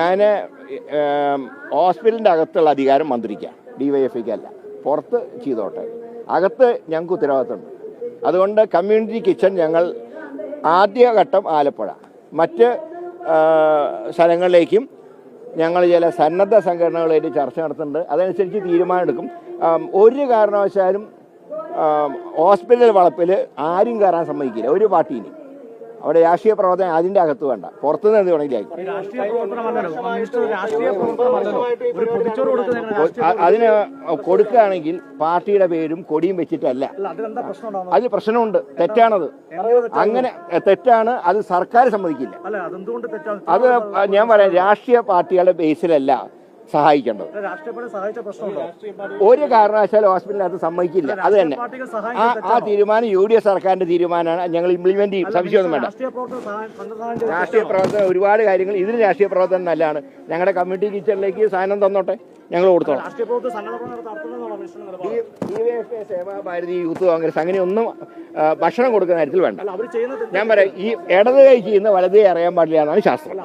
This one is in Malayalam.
ഞാൻ ഹോസ്പിറ്റലിൻ്റെ അകത്തുള്ള അധികാരം മന്ത്രിക്കാം, DYFIക്കല്ല. പുറത്ത് ചെയ്തോട്ടെ, അകത്ത് ഞങ്ങൾക്ക് ഉത്തരവാദിത്തമുണ്ട്. അതുകൊണ്ട് കമ്മ്യൂണിറ്റി കിച്ചൺ ഞങ്ങൾ ആദ്യഘട്ടം ആലപ്പുഴ, മറ്റ് സ്ഥലങ്ങളിലേക്കും ഞങ്ങൾ ചില സന്നദ്ധ സംഘടനകളായിട്ട് ചർച്ച നടത്തുന്നുണ്ട്. അതനുസരിച്ച് തീരുമാനമെടുക്കും. ഒരു കാരണവശാലും ഹോസ്പിറ്റൽ വളപ്പിൽ ആരും കയറാൻ സമ്മതിക്കില്ല, ഒരു പാർട്ടീനും. അവിടെ രാഷ്ട്രീയ പ്രവർത്തനം അതിൻ്റെ അകത്ത് വേണ്ട, പുറത്തുനിന്ന് എന്ത് വേണമെങ്കിൽ അതിന് കൊടുക്കുകയാണെങ്കിൽ പാർട്ടിയുടെ പേരും കൊടിയും വെച്ചിട്ടല്ല. അതിൽ പ്രശ്നമുണ്ട്, തെറ്റാണത്. അങ്ങനെ തെറ്റാണ്, അത് സർക്കാർ സമ്മതിക്കില്ല. അത് ഞാൻ പറയാം, രാഷ്ട്രീയ പാർട്ടികളുടെ ബേസിലല്ല സഹായിക്കേണ്ടത്. ഒരു കാരണവശാലും ഹോസ്പിറ്റലിനകത്ത് സമ്മതിക്കില്ല. അത് തന്നെ ആ തീരുമാനം UDF സർക്കാരിന്റെ തീരുമാനമാണ്. ഞങ്ങൾ ഇംപ്ലിമെന്റ് ചെയ്യും, സംശയമൊന്നും വേണ്ട. രാഷ്ട്രീയ പ്രവർത്തനം ഒരുപാട് കാര്യങ്ങൾ, ഇതിന് രാഷ്ട്രീയ പ്രവർത്തനം നല്ലതാണ്. ഞങ്ങളുടെ കമ്മ്യൂണിറ്റി കിച്ചണിലേക്ക് സാധനം തന്നോട്ടെ, ഞങ്ങൾ കൊടുത്തോളാം. DYFI, സേവാഭാരതി, യൂത്ത് കോൺഗ്രസ് അങ്ങനെയൊന്നും ഭക്ഷണം കൊടുക്കുന്ന കാര്യത്തിൽ വേണ്ട. ഞാൻ പറയാം, ഈ ഇടത് കൈ ചെയ്യുന്ന വലത് കൈ അറിയാൻ പാടില്ല എന്നാണ് ശാസ്ത്രം.